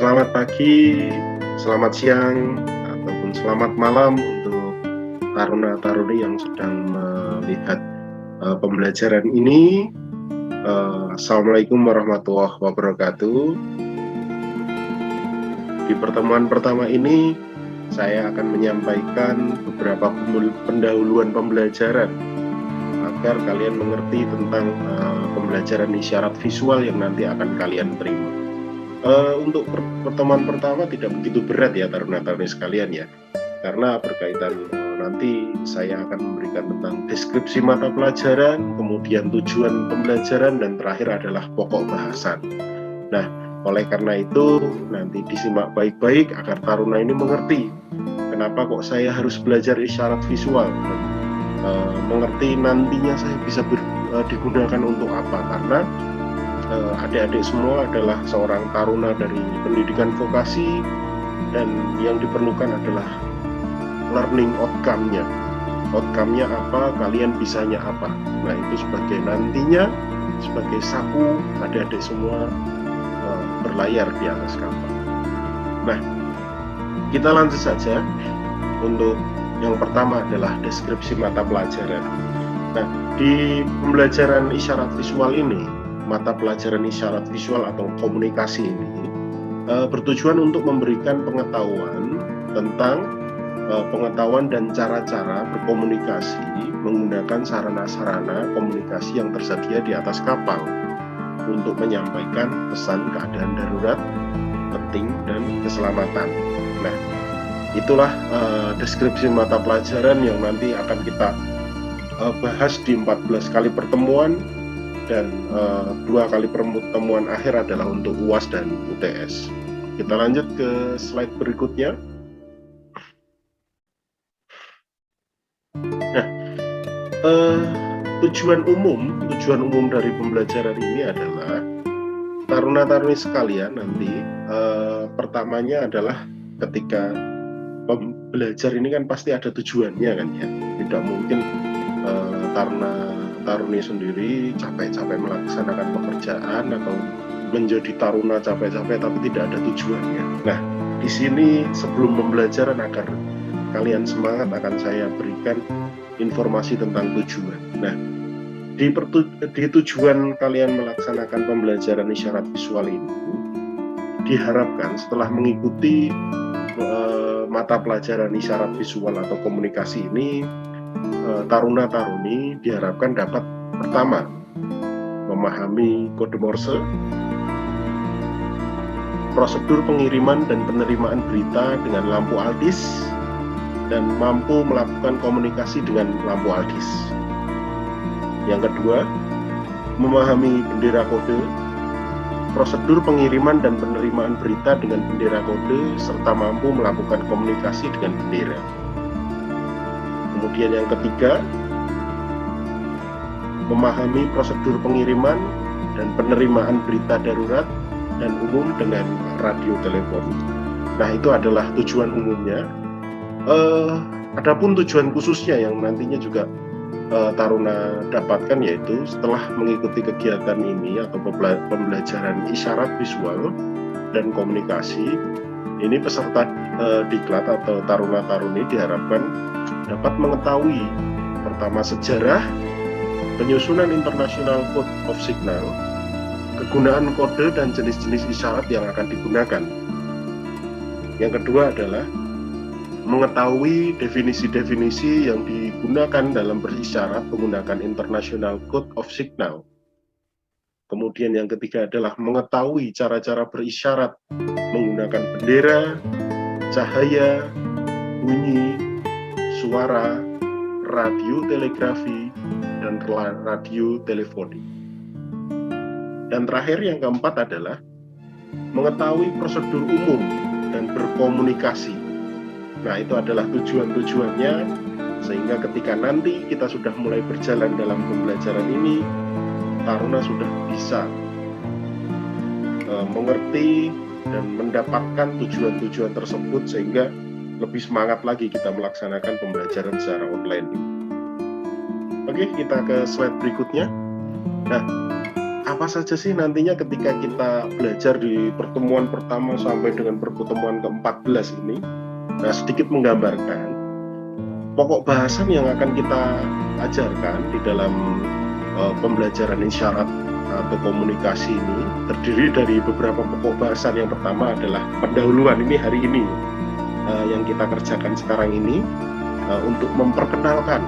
Selamat pagi, selamat siang, ataupun selamat malam untuk taruna-taruni yang sedang melihat pembelajaran ini. Assalamualaikum warahmatullahi wabarakatuh. Di pertemuan pertama ini, saya akan menyampaikan beberapa pendahuluan pembelajaran agar kalian mengerti tentang pembelajaran isyarat visual yang nanti akan kalian terima. Untuk pertemuan pertama tidak begitu berat ya taruna-taruni sekalian ya, karena berkaitan nanti saya akan memberikan tentang deskripsi mata pelajaran, kemudian tujuan pembelajaran, dan terakhir adalah pokok bahasan. Nah, oleh karena itu nanti disimak baik-baik agar taruna ini mengerti kenapa kok saya harus belajar isyarat visual, dan mengerti nantinya saya bisa digunakan untuk apa, karena adik-adik semua adalah seorang taruna dari pendidikan vokasi, dan yang diperlukan adalah learning outcome-nya. Outcome-nya apa, kalian bisanya apa. Nah, itu sebagai nantinya, sebagai saku adik-adik semua berlayar di atas kapal. Nah, kita lanjut saja. Untuk yang pertama adalah deskripsi mata pelajaran. Nah, di pembelajaran isyarat visual ini, mata pelajaran isyarat visual atau komunikasi ini bertujuan untuk memberikan pengetahuan tentang pengetahuan dan cara-cara berkomunikasi menggunakan sarana-sarana komunikasi yang tersedia di atas kapal untuk menyampaikan pesan keadaan darurat, penting, dan keselamatan. Nah, itulah deskripsi mata pelajaran yang nanti akan kita bahas di 14 kali pertemuan, dan 2 kali pertemuan akhir adalah untuk UAS dan UTS. Kita lanjut ke slide berikutnya. Nah, tujuan umum dari pembelajaran ini adalah taruna-taruni sekalian nanti pertamanya adalah ketika belajar ini kan pasti ada tujuannya kan ya. Tidak mungkin taruna-taruni sendiri capek-capek melaksanakan pekerjaan atau menjadi taruna capek-capek tapi tidak ada tujuannya. Nah, di sini sebelum pembelajaran agar kalian semangat akan saya berikan informasi tentang tujuan. Nah, di tujuan kalian melaksanakan pembelajaran isyarat visual ini diharapkan setelah mengikuti mata pelajaran isyarat visual atau komunikasi ini, taruna-taruni diharapkan dapat pertama memahami kode Morse, prosedur pengiriman dan penerimaan berita dengan lampu ALDIS, dan mampu melakukan komunikasi dengan lampu ALDIS. Yang kedua, memahami bendera kode, prosedur pengiriman dan penerimaan berita dengan bendera kode, serta mampu melakukan komunikasi dengan bendera. Kemudian yang ketiga, memahami prosedur pengiriman dan penerimaan berita darurat dan umum dengan radio telepon. Nah, itu adalah tujuan umumnya. Adapun tujuan khususnya yang nantinya juga taruna dapatkan, yaitu setelah mengikuti kegiatan ini atau pembelajaran isyarat visual dan komunikasi ini, peserta diklat atau taruna-taruni diharapkan dapat mengetahui pertama sejarah, penyusunan International Code of Signal, kegunaan kode dan jenis-jenis isyarat yang akan digunakan. Yang kedua adalah mengetahui definisi-definisi yang digunakan dalam berisyarat menggunakan International Code of Signal. Kemudian yang ketiga adalah mengetahui cara-cara berisyarat menggunakan bendera, cahaya, bunyi, suara, radio telegrafi, dan radio teleponi. Dan terakhir yang keempat adalah mengetahui prosedur umum dan berkomunikasi. Nah, itu adalah tujuan-tujuannya, sehingga ketika nanti kita sudah mulai berjalan dalam pembelajaran ini, taruna sudah bisa mengerti dan mendapatkan tujuan-tujuan tersebut, sehingga lebih semangat lagi kita melaksanakan pembelajaran secara online ini. Oke, kita ke slide berikutnya. Nah, apa saja sih nantinya ketika kita belajar di pertemuan pertama sampai dengan pertemuan ke-14 ini. Nah, sedikit menggambarkan pokok bahasan yang akan kita ajarkan di dalam pembelajaran isyarat atau komunikasi ini terdiri dari beberapa pokok bahasan. Yang pertama adalah pendahuluan, ini hari ini yang kita kerjakan sekarang ini, untuk memperkenalkan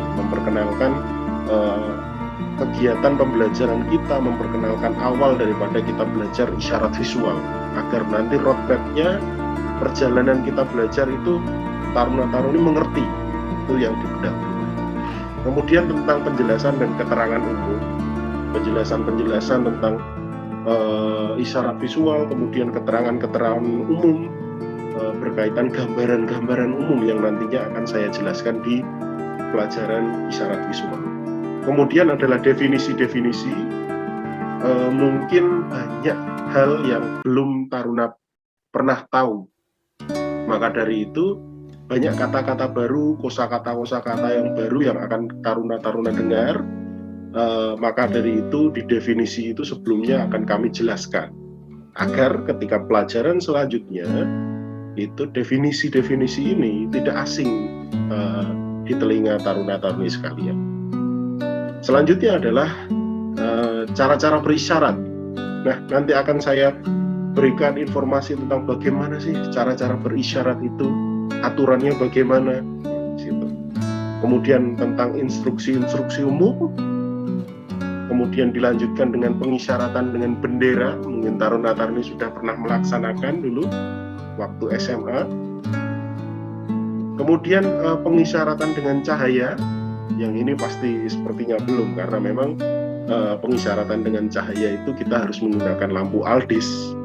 kegiatan pembelajaran kita, memperkenalkan awal daripada kita belajar isyarat visual, agar nanti roadmap-nya perjalanan kita belajar itu taruna-taruni mengerti, itu yang dipendahului. Kemudian tentang penjelasan dan keterangan umum, penjelasan tentang isyarat visual, kemudian keterangan-keterangan umum berkaitan gambaran-gambaran umum yang nantinya akan saya jelaskan di pelajaran isyarat visual. Kemudian adalah definisi-definisi, mungkin banyak hal yang belum taruna pernah tahu. Maka dari itu banyak kata-kata baru, kosakata yang baru yang akan taruna-taruna dengar. Maka dari itu di definisi itu sebelumnya akan kami jelaskan, agar ketika pelajaran selanjutnya itu definisi-definisi ini tidak asing di telinga taruna-taruni sekalian. Selanjutnya adalah cara-cara berisyarat. Nah, nanti akan saya berikan informasi tentang bagaimana sih cara-cara berisyarat itu, aturannya bagaimana. Kemudian tentang instruksi-instruksi umum. Kemudian dilanjutkan dengan pengisyaratan dengan bendera. Mungkin taruna-taruni sudah pernah melaksanakan dulu waktu SMA. Kemudian pengisyaratan dengan cahaya, yang ini pasti sepertinya belum, karena memang pengisyaratan dengan cahaya itu kita harus menggunakan lampu aldis.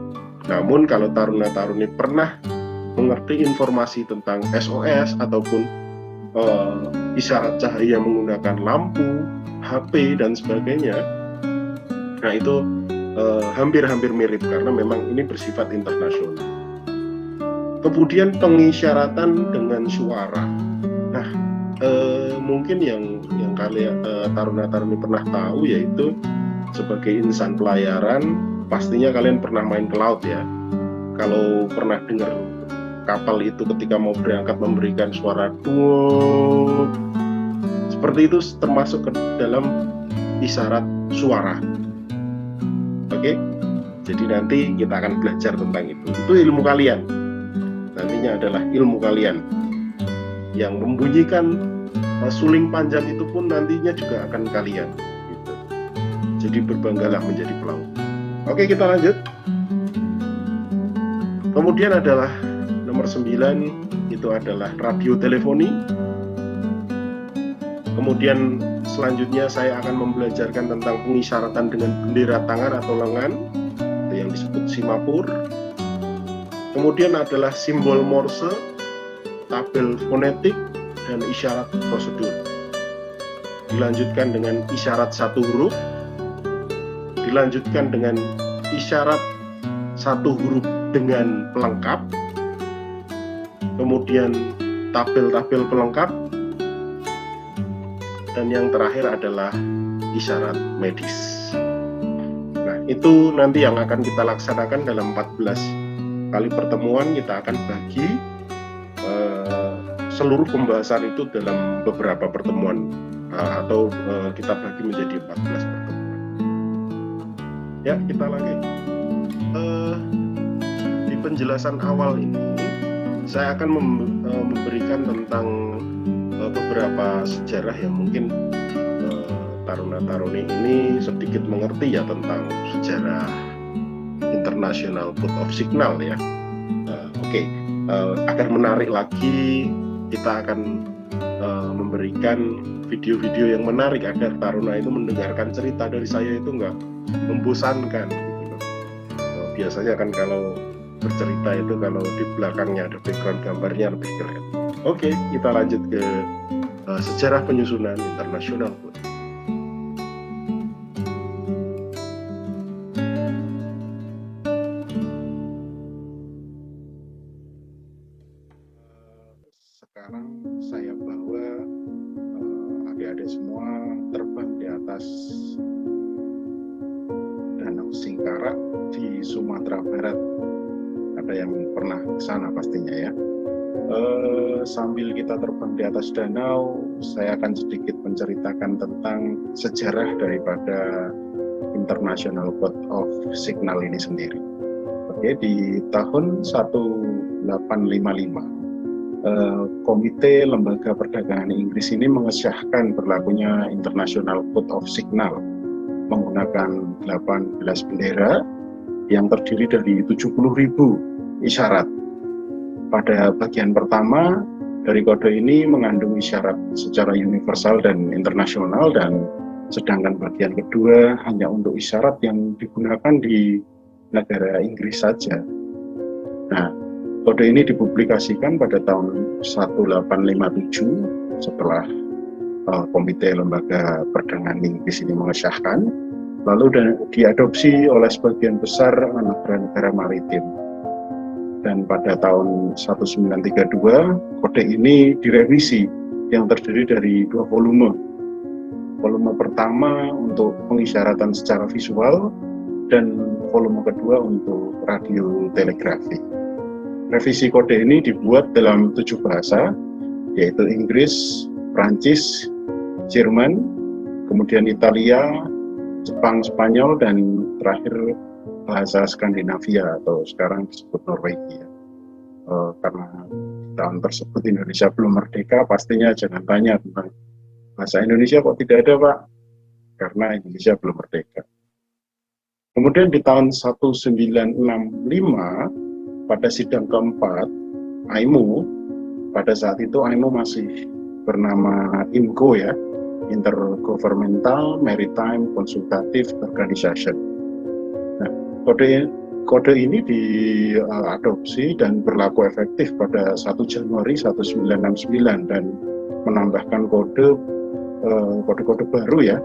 Namun kalau taruna-taruni pernah mengerti informasi tentang SOS ataupun isyarat cahaya menggunakan lampu, HP dan sebagainya, nah itu hampir-hampir mirip karena memang ini bersifat internasional. Kemudian pengisyaratan dengan suara. Nah, mungkin yang kalian taruna-taruni pernah tahu, yaitu sebagai insan pelayaran pastinya kalian pernah main ke laut ya. Kalau pernah dengar kapal itu ketika mau berangkat memberikan suara tuut, seperti itu termasuk ke dalam isyarat suara. Oke, jadi nanti kita akan belajar tentang itu. Itu ilmu kalian. Nantinya adalah ilmu kalian. Yang membunyikan suling panjang itu pun nantinya juga akan kalian. Gitu. Jadi berbanggalah menjadi pelaut. Oke, kita lanjut. Kemudian adalah nomor 9, itu adalah radio teleponi. Kemudian selanjutnya saya akan membelajarkan tentang pengisyaratan dengan bendera tangan atau lengan, itu yang disebut simapur. Kemudian adalah simbol Morse, tabel fonetik, dan isyarat prosedur. Dilanjutkan dengan isyarat satu huruf, dilanjutkan dengan isyarat satu huruf dengan pelengkap, kemudian tabel-tabel pelengkap, dan yang terakhir adalah isyarat medis. Nah, itu nanti yang akan kita laksanakan dalam 14 kali pertemuan. Kita akan bagi seluruh pembahasan itu dalam beberapa pertemuan, atau kita bagi menjadi 14 pertemuan. Ya, kita lagi. Di penjelasan awal ini saya akan memberikan tentang beberapa sejarah yang mungkin taruna-taruni ini sedikit mengerti ya, tentang sejarah International Code of Signal ya. Oke. Agar menarik lagi, kita akan memberikan video-video yang menarik agar taruna itu mendengarkan cerita dari saya itu nggak membosankan gitu. Biasanya kan kalau bercerita itu kalau di belakangnya ada background gambarnya lebih keren. Oke, kita lanjut ke sejarah penyusunan International Code. Sekarang saya bawa adik-adik semua terbang di atas Karak di Sumatera Barat. Ada yang pernah ke sana pastinya ya. Sambil kita terbang di atas danau, saya akan sedikit menceritakan tentang sejarah daripada International Code of Signal ini sendiri. Oke, di tahun 1855, Komite Lembaga Perdagangan Inggris ini mengesahkan berlakunya International Code of Signal menggunakan 18 bendera yang terdiri dari 70.000 isyarat. Pada bagian pertama dari kode ini mengandung isyarat secara universal dan internasional, dan sedangkan bagian kedua hanya untuk isyarat yang digunakan di negara Inggris saja. Nah, kode ini dipublikasikan pada tahun 1857 setelah Komite Lembaga Perdagangan Inggris ini mengesahkan, lalu diadopsi oleh sebagian besar negara-negara maritim. Dan pada tahun 1932, kode ini direvisi yang terdiri dari 2 volume. Volume pertama untuk pengisyaratan secara visual dan volume kedua untuk radio telegrafi. Revisi kode ini dibuat dalam 7 bahasa, yaitu Inggris, Prancis, Jerman, kemudian Italia, Jepang, Spanyol, dan terakhir bahasa Skandinavia atau sekarang disebut Norwegia. Karena tahun tersebut Indonesia belum merdeka, pastinya jangan tanya tentang bahasa Indonesia kok tidak ada, Pak, karena Indonesia belum merdeka. Kemudian di tahun 1965 pada sidang keempat IMO, pada saat itu IMO masih bernama IMCO ya, Intergovernmental Maritime Consultative Organization. Nah, kode ini diadopsi dan berlaku efektif pada 1 Januari 1969 dan menambahkan kode-kode baru ya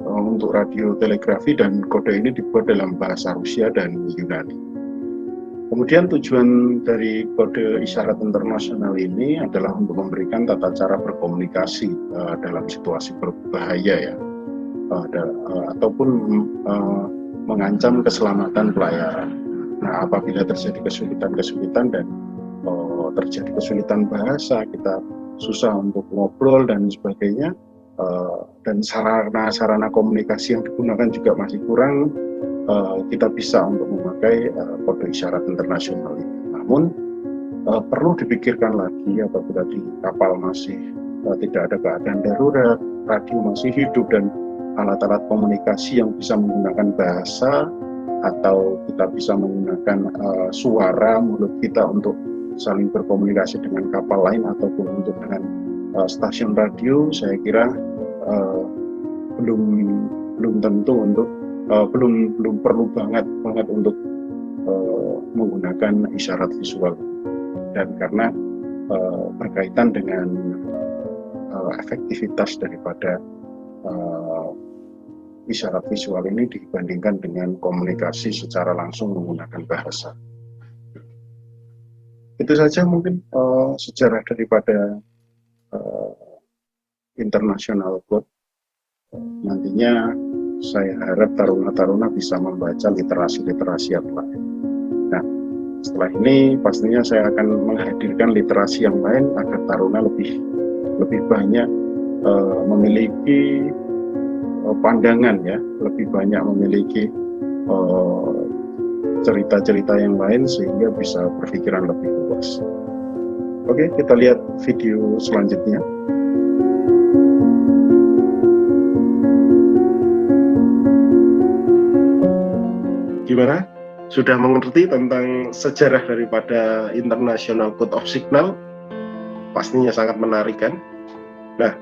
untuk radio telegrafi, dan kode ini dibuat dalam bahasa Rusia dan Yunani. Kemudian tujuan dari kode isyarat internasional ini adalah untuk memberikan tata cara berkomunikasi dalam situasi berbahaya ya, ataupun mengancam keselamatan pelayaran. Nah, apabila terjadi kesulitan-kesulitan dan terjadi kesulitan bahasa, kita susah untuk ngobrol dan sebagainya, dan sarana komunikasi yang digunakan juga masih kurang, kita bisa untuk memakai kode isyarat internasional ini. Namun perlu dipikirkan lagi apabila di kapal masih tidak ada keadaan darurat, radio masih hidup, dan alat-alat komunikasi yang bisa menggunakan bahasa, atau kita bisa menggunakan suara mulut kita untuk saling berkomunikasi dengan kapal lain ataupun untuk dengan stasiun radio, saya kira belum tentu untuk belum perlu banget untuk menggunakan isyarat visual, dan karena berkaitan dengan efektivitas daripada isyarat visual ini dibandingkan dengan komunikasi secara langsung menggunakan bahasa. Itu saja mungkin sejarah daripada International Code. Nantinya saya harap taruna-taruna bisa membaca literasi-literasi yang lain. Nah, setelah ini pastinya saya akan menghadirkan literasi yang lain agar taruna lebih banyak memiliki pandangan ya, lebih banyak memiliki cerita-cerita yang lain sehingga bisa berpikiran lebih luas. Oke, kita lihat video selanjutnya. Gimana? Sudah mengerti tentang sejarah daripada International Code of Signal? Pastinya sangat menarik kan? Nah,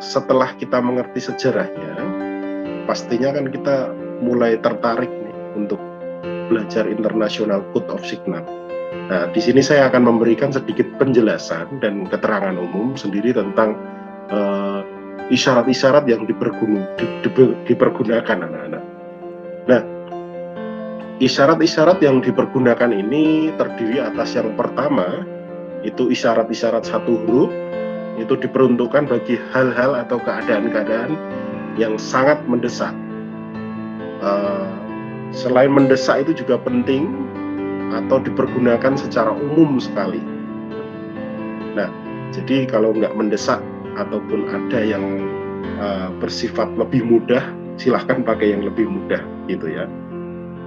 setelah kita mengerti sejarahnya, pastinya kan kita mulai tertarik nih untuk belajar International Code of Signal. Nah, di sini saya akan memberikan sedikit penjelasan dan keterangan umum sendiri tentang isyarat-isyarat yang dipergunakan anak-anak. Nah, isyarat-isyarat yang dipergunakan ini terdiri atas yang pertama, itu isyarat-isyarat satu huruf, itu diperuntukkan bagi hal-hal atau keadaan-keadaan yang sangat mendesak. uh, selain mendesak itu juga penting atau dipergunakan secara umum sekali. Nah, jadi kalau nggak mendesak ataupun ada yang bersifat lebih mudah, silahkan pakai yang lebih mudah gitu ya.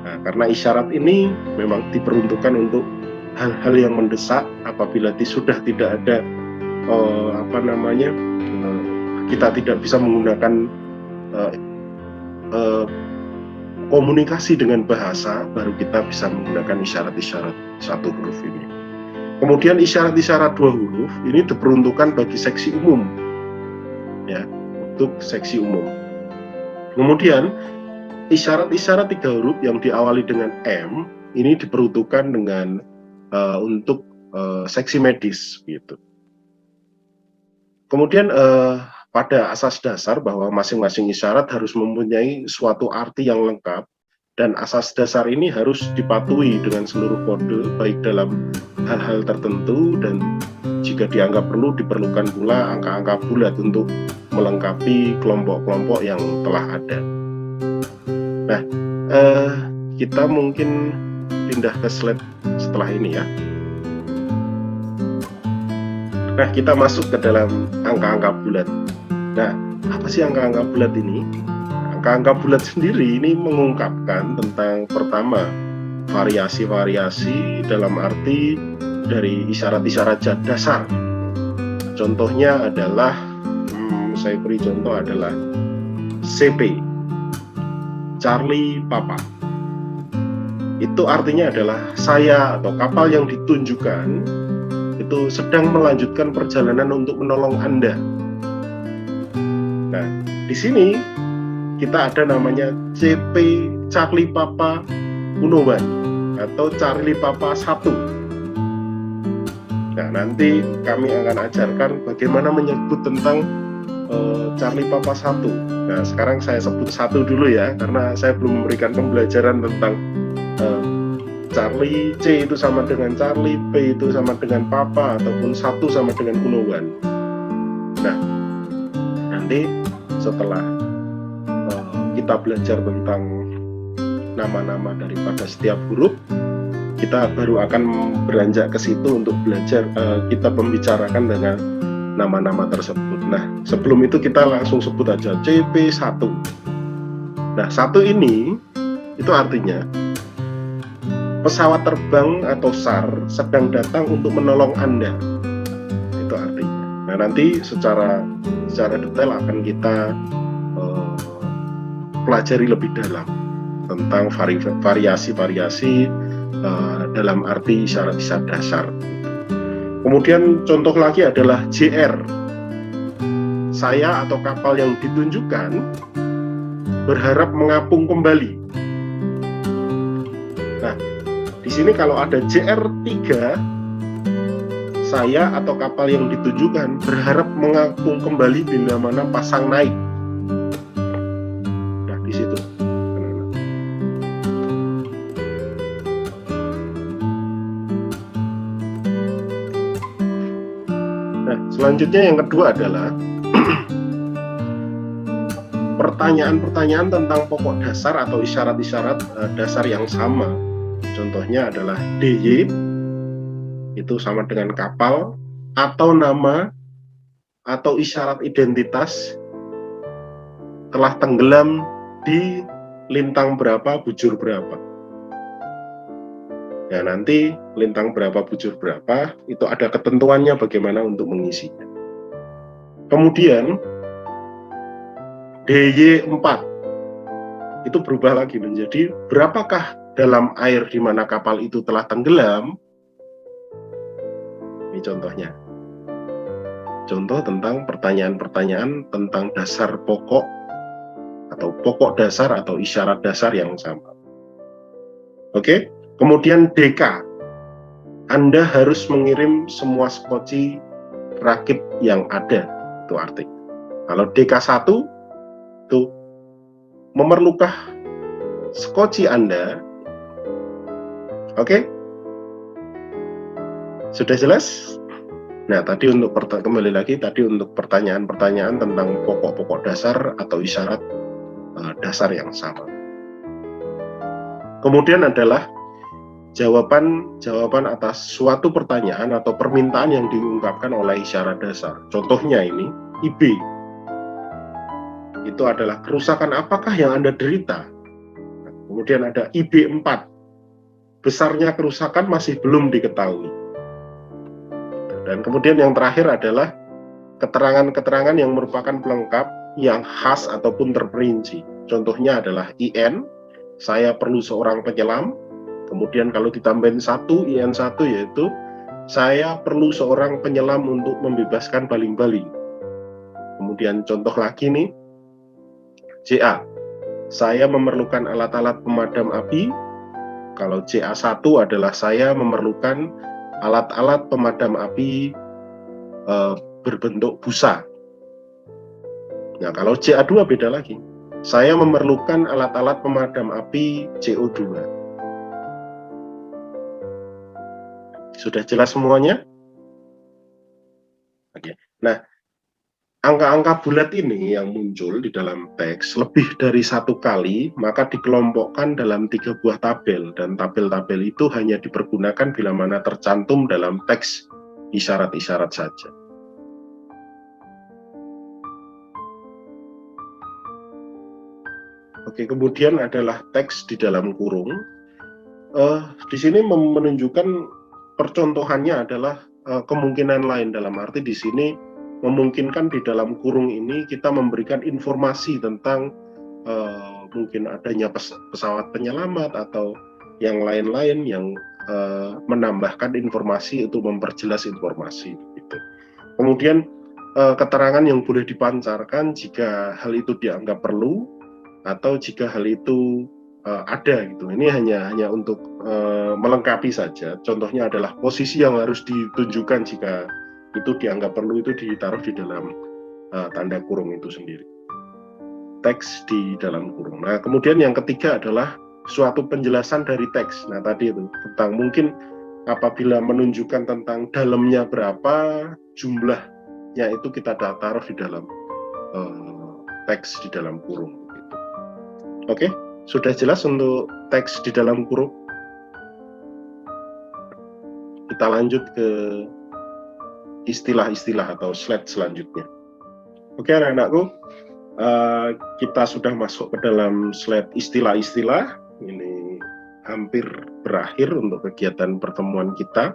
Nah, karena isyarat ini memang diperuntukkan untuk hal-hal yang mendesak. Apabila sudah tidak ada kita tidak bisa menggunakan komunikasi dengan bahasa, baru kita bisa menggunakan isyarat-isyarat satu huruf ini. Kemudian isyarat-isyarat dua huruf ini diperuntukkan bagi seksi umum, ya, untuk seksi umum. Kemudian isyarat-isyarat tiga huruf yang diawali dengan M ini diperuntukkan dengan untuk seksi medis, gitu. Kemudian pada asas dasar bahwa masing-masing isyarat harus mempunyai suatu arti yang lengkap, dan asas dasar ini harus dipatuhi dengan seluruh kode, baik dalam hal-hal tertentu, dan jika dianggap perlu diperlukan pula angka-angka bulat untuk melengkapi kelompok-kelompok yang telah ada. Nah, kita mungkin pindah ke slide setelah ini ya. Nah, kita masuk ke dalam angka-angka bulat. Nah, apa sih angka-angka bulat ini? Angka-angka bulat sendiri ini mengungkapkan tentang pertama, variasi-variasi dalam arti dari isyarat-isyarat dasar. Contohnya adalah, saya beri contoh adalah CP, Charlie Papa. Itu artinya adalah saya atau kapal yang ditunjukkan itu sedang melanjutkan perjalanan untuk menolong Anda. Nah, di sini kita ada namanya CP Charlie Papa Unoban atau Charlie Papa 1. Nah, nanti kami akan ajarkan bagaimana menyebut tentang Charlie Papa 1. Nah, sekarang saya sebut 1 dulu ya, karena saya belum memberikan pembelajaran tentang Charlie, C itu sama dengan Charlie, P itu sama dengan Papa, ataupun 1 sama dengan Unoban. Nah, nanti setelah kita belajar tentang nama-nama daripada setiap huruf, kita baru akan beranjak ke situ untuk belajar, kita membicarakan dengan nama-nama tersebut. Nah, sebelum itu kita langsung sebut aja CP1. Nah, 1 ini itu artinya pesawat terbang atau SAR sedang datang untuk menolong Anda. Itu artinya. Nah, nanti secara detail akan kita pelajari lebih dalam tentang variasi-variasi dalam arti isyarat-isyarat dasar. Kemudian contoh lagi adalah JR. Saya atau kapal yang ditunjukkan berharap mengapung kembali. Nah, di sini kalau ada JR3, saya atau kapal yang ditunjukkan berharap mengapung kembali bila mana pasang naik. Nah, di situ. Nah, selanjutnya yang kedua adalah pertanyaan-pertanyaan tentang pokok dasar atau isyarat-isyarat dasar yang sama. Contohnya adalah DY, itu sama dengan kapal, atau nama, atau isyarat identitas telah tenggelam di lintang berapa, bujur berapa. Ya, nanti lintang berapa, bujur berapa, itu ada ketentuannya bagaimana untuk mengisinya. Kemudian DY4 itu berubah lagi menjadi berapakah dalam air di mana kapal itu telah tenggelam. Ini contohnya. Contoh tentang pertanyaan-pertanyaan tentang dasar pokok atau pokok dasar atau isyarat dasar yang sama. Oke, kemudian DK. Anda harus mengirim semua skoci rakit yang ada, itu artinya. Kalau DK1 itu memerlukah skoci Anda. Oke? Sudah jelas? Nah, tadi untuk kembali lagi tadi untuk pertanyaan-pertanyaan tentang pokok-pokok dasar atau isyarat dasar yang sama. Kemudian adalah jawaban atas suatu pertanyaan atau permintaan yang diungkapkan oleh isyarat dasar. Contohnya ini, IB. Itu adalah kerusakan apakah yang Anda derita? Kemudian ada IB4. Besarnya kerusakan masih belum diketahui. Dan kemudian yang terakhir adalah keterangan-keterangan yang merupakan pelengkap yang khas ataupun terperinci. Contohnya adalah IN, saya perlu seorang penyelam. Kemudian kalau ditambahin IN1 yaitu saya perlu seorang penyelam untuk membebaskan baling-baling. Kemudian contoh lagi nih, JA, saya memerlukan alat-alat pemadam api. Kalau JA1 adalah saya memerlukan alat-alat pemadam api berbentuk busa. Nah, kalau JA2 beda lagi. Saya memerlukan alat-alat pemadam api CO2. Sudah jelas semuanya? Oke. Nah, angka-angka bulat ini yang muncul di dalam teks lebih dari satu kali, maka dikelompokkan dalam 3 buah tabel, dan tabel-tabel itu hanya dipergunakan bila mana tercantum dalam teks isyarat-isyarat saja. Oke, kemudian adalah teks di dalam kurung. Di sini menunjukkan percontohannya adalah kemungkinan lain, dalam arti di sini memungkinkan di dalam kurung ini kita memberikan informasi tentang mungkin adanya pesawat penyelamat atau yang lain-lain yang menambahkan informasi untuk memperjelas informasi. Gitu. Kemudian keterangan yang boleh dipancarkan jika hal itu dianggap perlu atau jika hal itu ada gitu. Ini hanya untuk melengkapi saja. Contohnya adalah posisi yang harus ditunjukkan jika itu dianggap perlu, itu ditaruh di dalam tanda kurung itu sendiri. Teks di dalam kurung. Nah, kemudian yang ketiga adalah suatu penjelasan dari teks. Nah, tadi itu tentang mungkin apabila menunjukkan tentang dalamnya berapa, jumlahnya itu kita taruh di dalam teks di dalam kurung. Gitu. Oke. Sudah jelas untuk teks di dalam kurung? Kita lanjut ke istilah-istilah atau slide selanjutnya. Oke, anak-anakku, kita sudah masuk ke dalam slide istilah-istilah. Ini hampir berakhir untuk kegiatan pertemuan kita.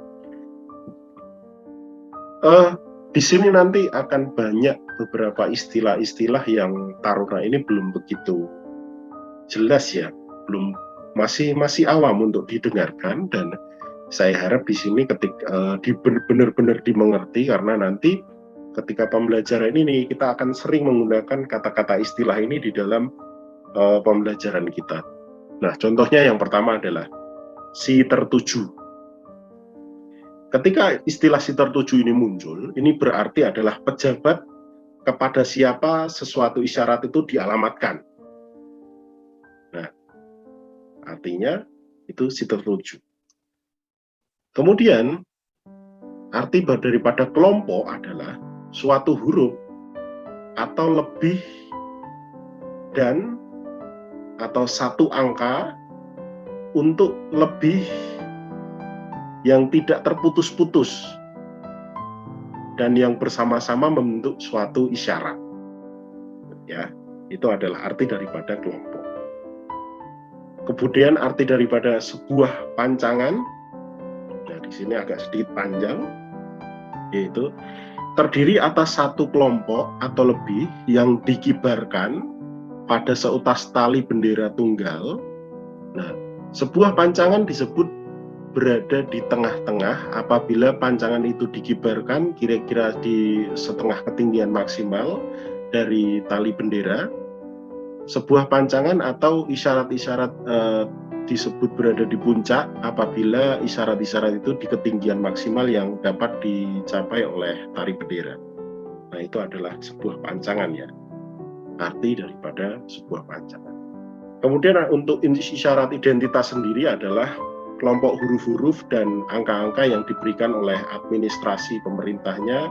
Di sini nanti akan banyak beberapa istilah-istilah yang taruhnya ini belum begitu jelas ya, masih awam untuk didengarkan, dan saya harap di sini ketika benar-benar dimengerti, karena nanti ketika pembelajaran ini kita akan sering menggunakan kata-kata istilah ini di dalam pembelajaran kita. Nah, contohnya yang pertama adalah si tertuju. Ketika istilah si tertuju ini muncul, ini berarti adalah pejabat kepada siapa sesuatu isyarat itu dialamatkan. Nah, artinya itu si tertuju. Kemudian arti daripada kelompok adalah suatu huruf atau lebih dan atau satu angka untuk lebih yang tidak terputus-putus dan yang bersama-sama membentuk suatu isyarat. Ya, itu adalah arti daripada kelompok. Kemudian arti daripada sebuah pancangan, nah di sini agak sedikit panjang, yaitu terdiri atas satu kelompok atau lebih yang dikibarkan pada seutas tali bendera tunggal. Nah, sebuah pancangan disebut berada di tengah-tengah apabila pancangan itu dikibarkan kira-kira di setengah ketinggian maksimal dari tali bendera. Sebuah pancangan atau isyarat-isyarat disebut berada di puncak apabila isyarat-isyarat itu di ketinggian maksimal yang dapat dicapai oleh tali bendera. Nah, itu adalah sebuah pancangan ya, arti daripada sebuah pancangan. Kemudian untuk isyarat identitas sendiri adalah kelompok huruf-huruf dan angka-angka yang diberikan oleh administrasi pemerintahnya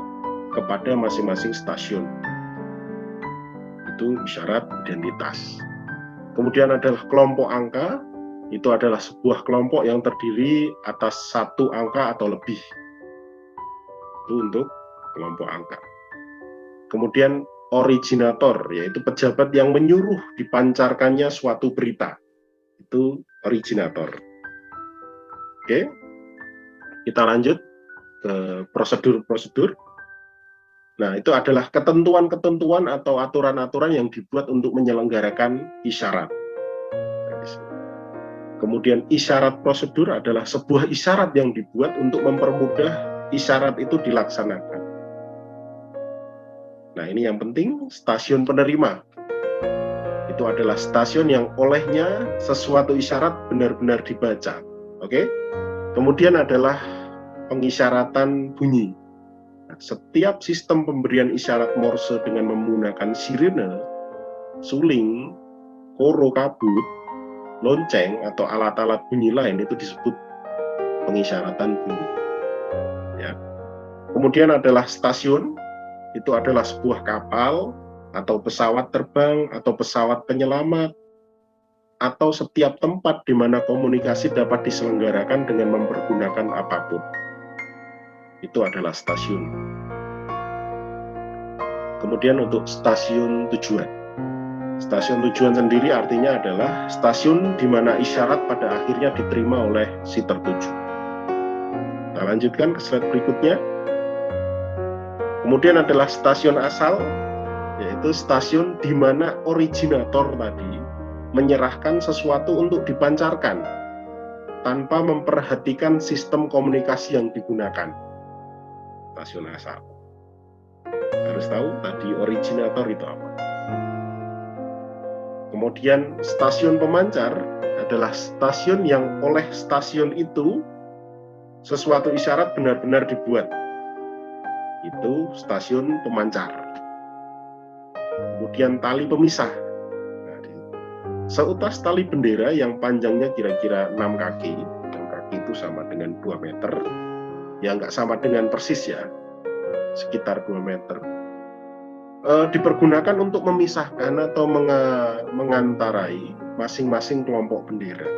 kepada masing-masing stasiun. Itu isyarat identitas. Kemudian adalah kelompok angka. itu adalah sebuah kelompok yang terdiri atas satu angka atau lebih. Itu untuk kelompok angka. Kemudian originator, yaitu pejabat yang menyuruh dipancarkannya suatu berita. Itu originator. Oke, kita lanjut ke prosedur-prosedur. Nah, itu adalah ketentuan-ketentuan atau aturan-aturan yang dibuat untuk menyelenggarakan isyarat. Kemudian isyarat prosedur adalah sebuah isyarat yang dibuat untuk mempermudah isyarat itu dilaksanakan. Nah, ini yang penting, stasiun penerima. Itu adalah stasiun yang olehnya sesuatu isyarat benar-benar dibaca. Oke? Kemudian adalah pengisyaratan bunyi. Nah, setiap sistem pemberian isyarat Morse dengan menggunakan sirene, suling, koro kabut, lonceng, atau alat-alat bunyi lain itu disebut pengisyaratan bunyi. Ya. Kemudian adalah stasiun, itu adalah sebuah kapal, atau pesawat terbang, atau pesawat penyelamat, atau setiap tempat di mana komunikasi dapat diselenggarakan dengan mempergunakan apapun. Itu adalah stasiun. Kemudian untuk stasiun tujuan. Stasiun tujuan sendiri artinya adalah stasiun di mana isyarat pada akhirnya diterima oleh si tertuju. Kita lanjutkan ke slide berikutnya. Kemudian adalah stasiun asal, yaitu stasiun di mana originator tadi menyerahkan sesuatu untuk dipancarkan tanpa memperhatikan sistem komunikasi yang digunakan. Stasiun asal. Harus tahu tadi originator itu apa. Kemudian stasiun pemancar adalah stasiun yang oleh stasiun itu sesuatu isyarat benar-benar dibuat. Itu stasiun pemancar. Kemudian tali pemisah. Nah, seutas tali bendera yang panjangnya kira-kira 6 kaki. 6 kaki itu sama dengan 2 meter. Ya nggak sama dengan persis ya. Sekitar 2 meter. Dipergunakan untuk memisahkan atau mengantarai masing-masing kelompok bendera.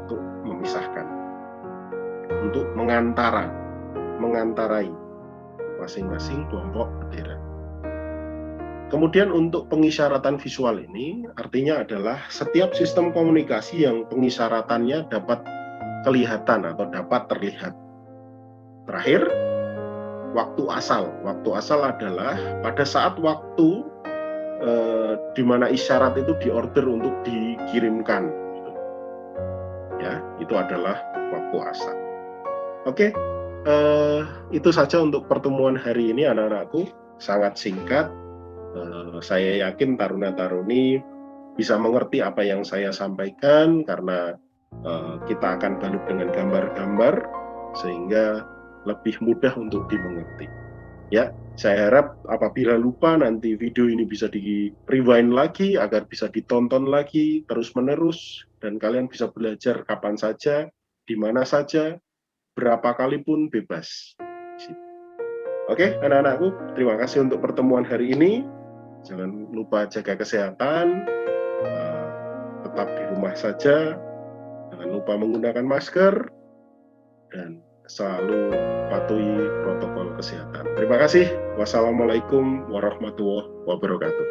Untuk memisahkan. Untuk mengantarai masing-masing kelompok bendera. Kemudian untuk pengisyaratan visual ini artinya adalah setiap sistem komunikasi yang pengisyaratannya dapat kelihatan atau dapat terlihat. Terakhir, waktu asal. Waktu asal adalah pada saat waktu di mana isyarat itu diorder untuk dikirimkan. Ya, itu adalah waktu asal. Oke. Itu saja untuk pertemuan hari ini anak-anakku, sangat singkat. Saya yakin taruna-taruni bisa mengerti apa yang saya sampaikan karena kita akan balut dengan gambar-gambar sehingga lebih mudah untuk dimengerti. Ya, saya harap apabila lupa nanti video ini bisa di rewind lagi agar bisa ditonton lagi terus-menerus dan kalian bisa belajar kapan saja, di mana saja, berapa kali pun bebas. Oke, anak-anakku, terima kasih untuk pertemuan hari ini. Jangan lupa jaga kesehatan, tetap di rumah saja, jangan lupa menggunakan masker, dan selalu patuhi protokol kesehatan. Terima kasih. Wassalamualaikum warahmatullahi wabarakatuh.